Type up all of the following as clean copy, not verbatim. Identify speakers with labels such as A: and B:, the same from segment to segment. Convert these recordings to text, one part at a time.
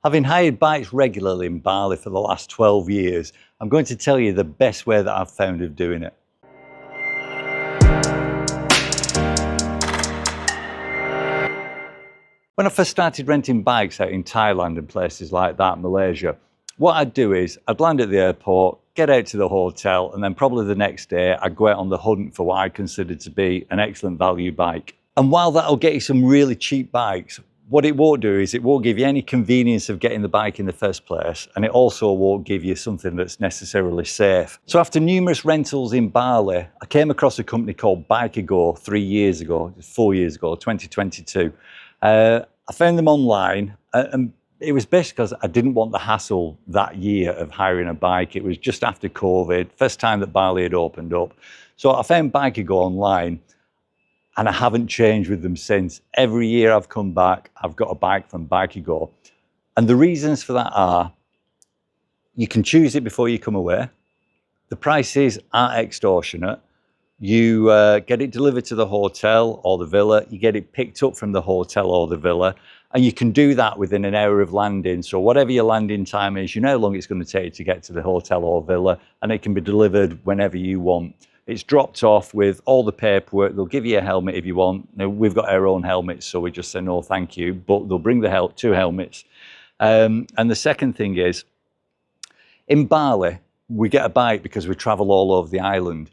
A: Having hired bikes regularly in Bali for the last 12 years, I'm going to tell you the best way that I've found of doing it. When I first started renting bikes out in Thailand and places like that, Malaysia, what I'd do is I'd land at the airport, get out to the hotel, and then probably the next day I'd go out on the hunt for what I considered to be an excellent value bike. And while that'll get you some really cheap bikes, what it won't do is it won't give you any convenience of getting the bike in the first place, and it also won't give you something that's necessarily safe. So after numerous rentals in Bali, I came across a company called Bikago 4 years ago, 2022. I found them online, and it was basically because I didn't want the hassle that year of hiring a bike. It was just after COVID, first time that Bali had opened up. So I found Bikago online, and I haven't changed with them since. Every year I've come back, I've got a bike from Bikago. And the reasons for that are, you can choose it before you come away. The prices aren't extortionate. You get it delivered to the hotel or the villa. You get it picked up from the hotel or the villa. And you can do that within an hour of landing. So whatever your landing time is, you know how long it's going to take to get to the hotel or villa, and it can be delivered whenever you want. It's dropped off with all the paperwork. They'll give you a helmet if you want. Now, we've got our own helmets, so we just say no thank you, but they'll bring the two helmets. And the second thing is, in Bali, we get a bike because we travel all over the island.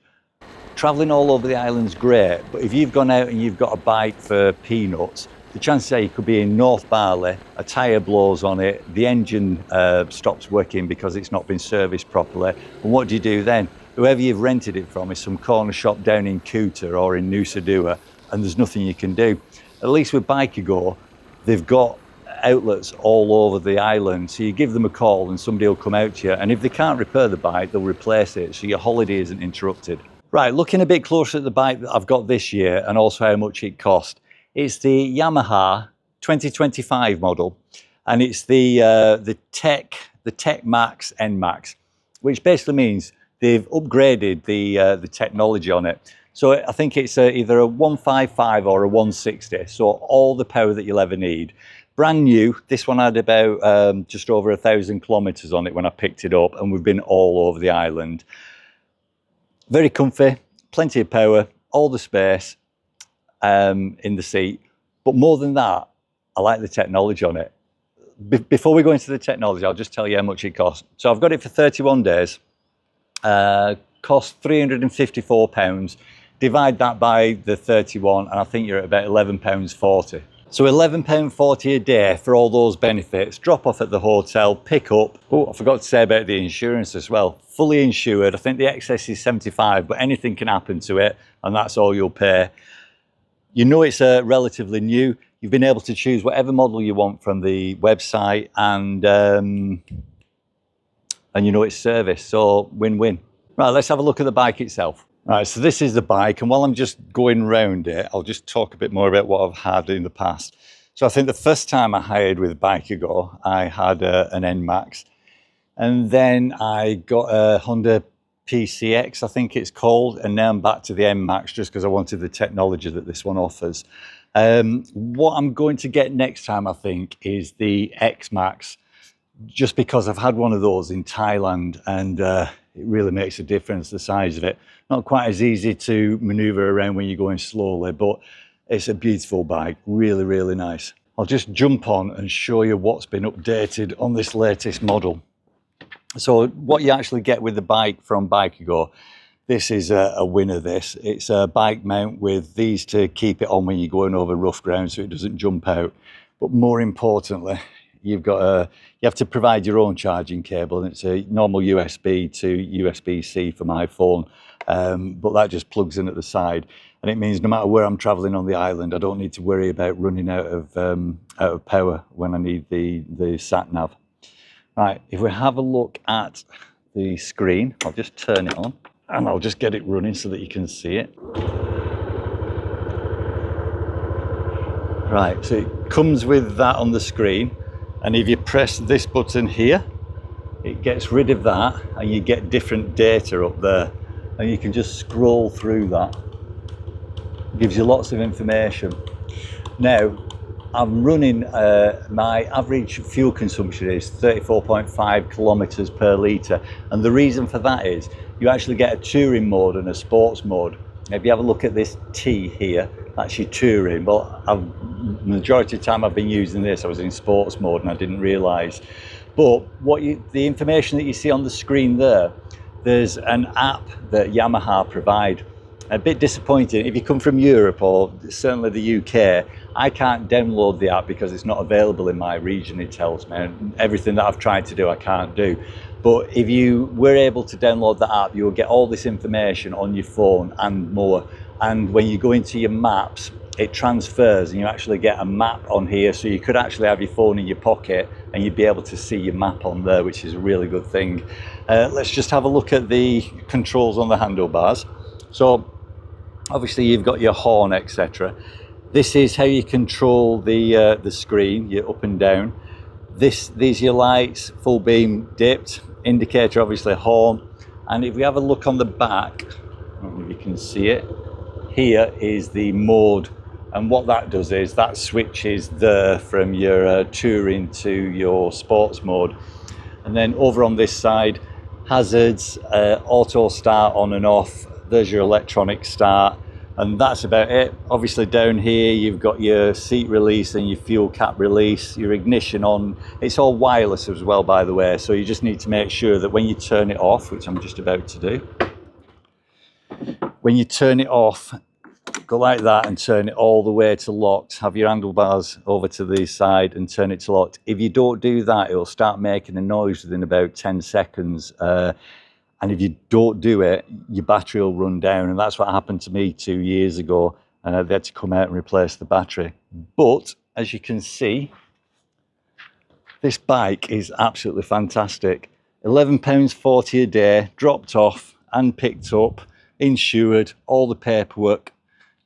A: Traveling all over the island's great, but if you've gone out and you've got a bike for peanuts, the chances are you could be in North Bali, a tyre blows on it, the engine stops working because it's not been serviced properly. And what do you do then? Whoever you've rented it from is some corner shop down in Kuta or in Nusa Dua, and there's nothing you can do. At least with Bikago, they've got outlets all over the island. So you give them a call and somebody will come out to you. And if they can't repair the bike, they'll replace it. So your holiday isn't interrupted. Right, looking a bit closer at the bike that I've got this year and also how much it cost. It's the Yamaha 2025 model, and it's the Tech Max NMAX, which basically means they've upgraded the technology on it. So I think it's either a 155 or a 160. So all the power that you'll ever need. Brand new. This one had about just over 1,000 kilometers on it when I picked it up, and we've been all over the island. Very comfy, plenty of power, all the space in the seat. But more than that, I like the technology on it. Before we go into the technology, I'll just tell you how much it costs. So I've got it for 31 days. Cost £354. Divide that by the 31, and I think you're at about £11.40. So £11.40 a day for all those benefits. Drop off at the hotel, pick up. Oh, I forgot to say about the insurance as well. Fully insured. I think the excess is 75, but anything can happen to it, and that's all you'll pay. You know it's relatively new. You've been able to choose whatever model you want from the website, and you know it's service, so win-win. Right, let's have a look at the bike itself. Right, so this is the bike, and while I'm just going round it, I'll just talk a bit more about what I've had in the past. So I think the first time I hired with Bikago, I had an NMAX, and then I got a Honda PCX, I think it's called, and now I'm back to the NMAX just because I wanted the technology that this one offers. What I'm going to get next time, I think, is the X-Max, just because I've had one of those in Thailand, and it really makes a difference, the size of it. Not quite as easy to maneuver around when you're going slowly, but it's a beautiful bike, really, really nice. I'll just jump on and show you what's been updated on this latest model. So what you actually get with the bike from Bikago, this is a winner this. It's a bike mount with these to keep it on when you're going over rough ground so it doesn't jump out. But more importantly, you have to provide your own charging cable, and it's a normal USB to USB-C for my phone, but that just plugs in at the side, and it means no matter where I'm traveling on the island, I don't need to worry about running out of power when I need the sat nav. Right, if we have a look at the screen, I'll just turn it on and I'll just get it running so that you can see it. Right, so it comes with that on the screen, and if you press this button here, it gets rid of that and you get different data up there, and you can just scroll through that. It gives you lots of information. Now, I'm running, my average fuel consumption is 34.5 kilometers per litre. And the reason for that is you actually get a touring mode and a sports mode. If you have a look at this T here, that's your touring. Well, majority of the time I've been using this, I was in sports mode and I didn't realise. But the information that you see on the screen there, there's an app that Yamaha provide. A bit disappointing if you come from Europe or certainly the UK. I can't download the app because it's not available in my region, it tells me. Everything that I've tried to do I can't do. But if you were able to download the app, you'll get all this information on your phone and more. And when you go into your maps, it transfers and you actually get a map on here, so you could actually have your phone in your pocket and you'd be able to see your map on there, which is a really good thing. Let's just have a look at the controls on the handlebars. So obviously you've got your horn, etc. This is how you control the screen, your up and down. These are your lights, full beam, dipped, indicator, obviously horn. And if we have a look on the back, I don't know if you can see it, here is the mode. And what that does is that switches there from your touring to your sports mode. And then over on this side, hazards, auto start on and off. There's your electronic start, and that's about it. Obviously down here you've got your seat release and your fuel cap release, your ignition on. It's all wireless as well, by the way, so you just need to make sure that when you turn it off, which I'm just about to do, when you turn it off, go like that and turn it all the way to locked. Have your handlebars over to the side and turn it to locked. If you don't do that, it'll start making a noise within about 10 seconds. And if you don't do it, your battery will run down. And that's what happened to me 2 years ago. They had to come out and replace the battery. But as you can see, this bike is absolutely fantastic. £11.40 a day, dropped off and picked up, insured, all the paperwork.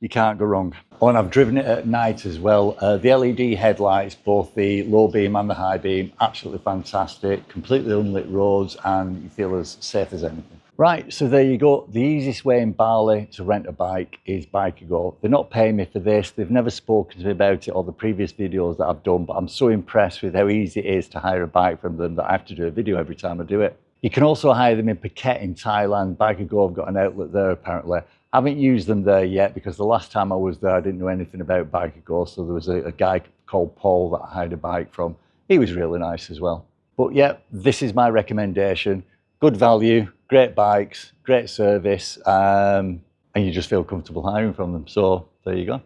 A: You can't go wrong. Oh, and I've driven it at night as well. The LED headlights, both the low beam and the high beam, absolutely fantastic. Completely unlit roads, and you feel as safe as anything. Right, so there you go. The easiest way in Bali to rent a bike is Bikago. They're not paying me for this. They've never spoken to me about it or the previous videos that I've done, but I'm so impressed with how easy it is to hire a bike from them that I have to do a video every time I do it. You can also hire them in Phuket in Thailand. Bikago have got an outlet there apparently. I haven't used them there yet because the last time I was there I didn't know anything about Bikago, so there was a guy called Paul that I hired a bike from. He was really nice as well. But yeah, this is my recommendation. Good value, great bikes, great service, and you just feel comfortable hiring from them. So there you go.